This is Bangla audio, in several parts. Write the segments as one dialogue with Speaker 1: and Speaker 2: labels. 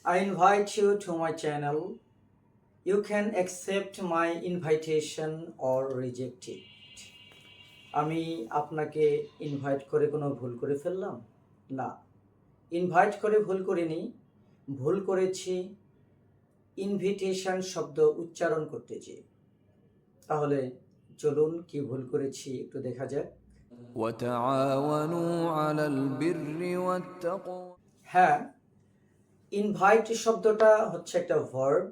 Speaker 1: I invite you to my channel. You can accept my invitation or reject it. আমি আপনাকে ইনভাইট করে কোনো ভুল করে ফেললাম? না, ইনভাইট করে ভুল করিনি। ভুল করেছি ইনভিটেশন শব্দ উচ্চারণ করতে যেয়ে। তাহলে চলুন কি ভুল করেছি একটু দেখা যাক।
Speaker 2: وتعاونوا على البر والتقوى
Speaker 1: হ্যাঁ, ইনভাইট শব্দটা হচ্ছে একটা ভার্ব,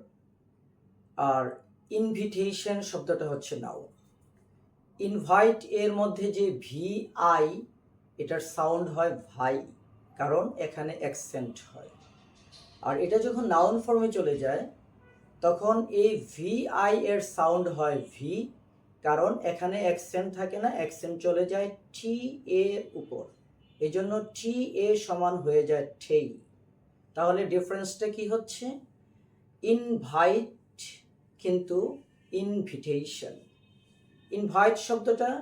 Speaker 1: আর ইনভিটেশন শব্দটা হচ্ছে নাউন। ইনভাইট এর মধ্যে যে VI, এটার সাউন্ড হয় ভাই, কারণ এখানে অ্যাকসেন্ট হয়। আর এটা যখন নাউন ফর্মে চলে যায় তখন এই VI এর সাউন্ড হয় ভি, কারণ এখানে অ্যাকসেন্ট থাকে না, অ্যাকসেন্ট চলে যায় টি এর উপর, এই জন্য টি এ সমান হয়ে যায় ঠেই। তাহলে ডিফারেন্সটা কি হচ্ছে? ইনভাইট কিন্তু ইনভিটেশন। ইনভাইট শব্দটা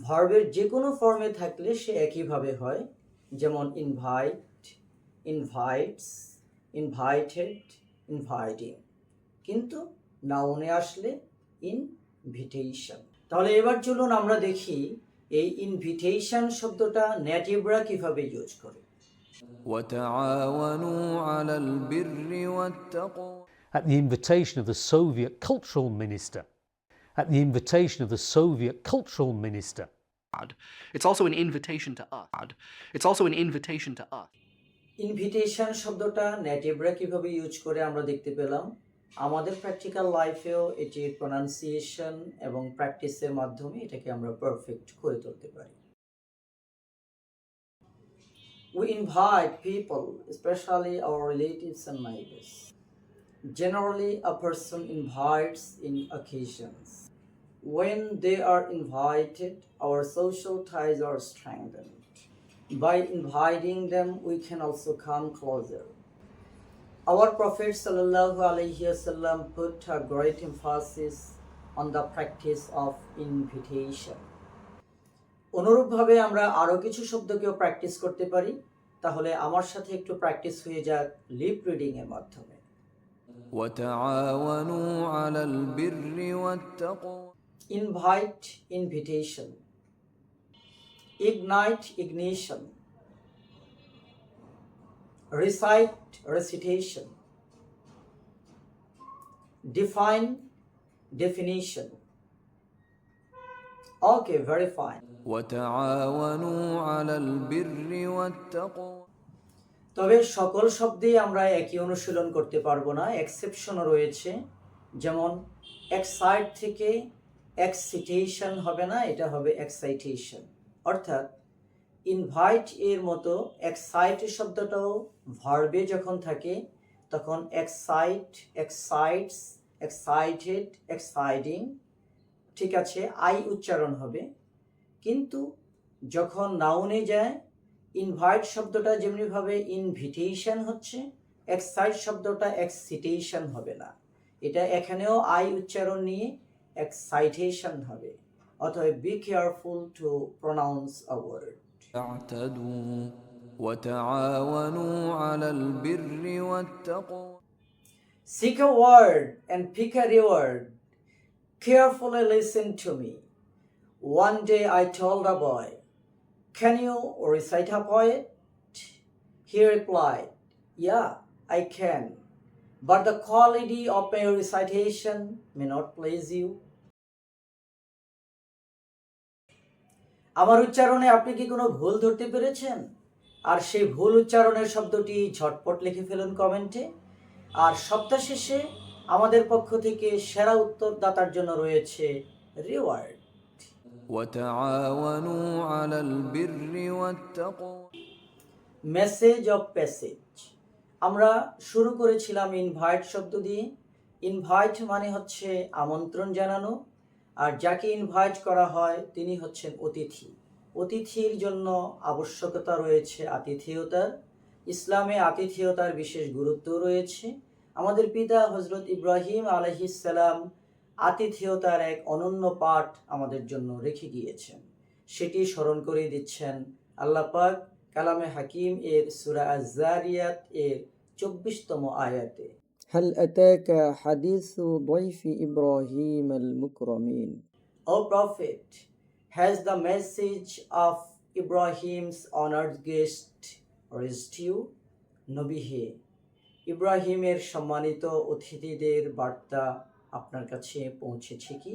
Speaker 1: ভার্বের যে কোনো ফর্মে থাকলে সে একইভাবে হয়, যেমন ইনভাইট, ইনভাইটস, ইনভাইটেড, ইনভাইটিং। কিন্তু নাউনে আসলে ইনভিটেশন। তাহলে এবার চলুন আমরা দেখি এই ইনভিটেশন শব্দটা নেটিভরা কিভাবে ইউজ করে।
Speaker 2: وتعاونوا على البر والتقوى
Speaker 3: At the invitation of the Soviet cultural minister. At the invitation of the Soviet cultural minister.
Speaker 4: It's also an invitation to us. It's also an invitation to us.
Speaker 1: Invitation শব্দটা নেটিভরা কিভাবে ইউজ করে আমরা দেখতে পেলাম। আমাদের প্র্যাকটিক্যাল লাইফেও এটির প্রনাউন্সিয়েশন এবং প্র্যাকটিসের মাধ্যমে এটাকে আমরা পারফেক্ট করে তুলতে পারি। We invite people, especially our relatives and neighbors. Generally, a person invites in occasions. When they are invited, our social ties are strengthened. By inviting them, we can also come closer. Our Prophet ﷺ put a great emphasis on the practice of invitation. অনুরূপভাবে আমরা আরও কিছু শব্দকেও প্র্যাকটিস করতে পারি। তাহলে আমার সাথে একটু প্র্যাকটিস হয়ে যাক লিপ রিডিং এর মাধ্যমে।
Speaker 2: وتعاونوا على البر والتقوى
Speaker 1: invite, invitation. Ignite, ignition. Recite, recitation. Define, definition. Okay, very fine.
Speaker 2: وتعاونوا على البر والتقوى
Speaker 1: তবে সকল শব্দেই আমরা একই অনুশীলন করতে পারবো না, এক্সেপশনও রয়েছে। যেমন এক্সাইট থেকে এক্সিটেশন হবে না, এটা হবে এক্সাইটেশন। অর্থাৎ ইনভাইট এর মতো এক্সাইট শব্দটাও ভার্বে যখন থাকে তখন এক্সাইট, এক্সাইটস, এক্সাইটেড, এক্সাইটিং, ঠিক আছে, আই উচ্চারণ হবে। কিন্তু যখন নাউনে যায় ইনভাইট শব্দটা যেমনিভাবে ইনভিটেশন হচ্ছে, এক্সাইট শব্দটা এক্সিটেশন হবে না, এটা এখানেও আই উচ্চারণ নিয়ে এক্সাইটেশন হবে। অতএব be careful to pronounce a word.
Speaker 2: اعتدوا وتعاونوا على البر والتقوى
Speaker 1: Seek a word and pick a reward. Carefully listen to me. One day I told a boy, "Can you recite a poet?" He replied, "Yeah, I can. But the quality of my recitation may not please you." আমার উচ্চারণে আপনি কি কোনো ভুল ধরতে পেরেছেন? আর সেই ভুল উচ্চারণের শব্দটি ঝটপট লিখে ফেলুন কমেন্টে। আর সপ্তাহ শেষে আমাদের পক্ষ থেকে সেরা উত্তরদাতার জন্য রয়েছে রিওয়ার্ড।
Speaker 2: وتعاونوا على البر والتقوى
Speaker 1: message of passage. আমরা শুরু করেছিলাম ইনভাইট শব্দ দিয়ে। ইনভাইট মানে হচ্ছে আমন্ত্রণ জানানো, আর যাকে ইনভাইট করা হয় তিনি হচ্ছেন অতিথি। অতিথির জন্য আবশ্যকতা রয়েছে আতিথেয়তার। ইসলামে আতিথেয়তার বিশেষ গুরুত্ব রয়েছে। আমাদের পিতা হযরত ইব্রাহিম আলাইহিস সালাম আতিথেয়তার এক অনন্য পাঠ আমাদের জন্য রেখে গিয়েছেন, সেটি স্মরণ করিয়ে দিচ্ছেন আল্লাহ পাক কালামে হাকিম এর সূরা আয-যারিয়াত এর 24তম আয়াতে।
Speaker 5: هل أتاك حديث ضيف إبراهيم المكرمين
Speaker 1: O Prophet, has the message of Ibrahim's honored guest reached you? নবী হে, ইব্রাহিমের সম্মানিত অতিথিদের বার্তা আপনার কাছে পৌঁছেছে কি?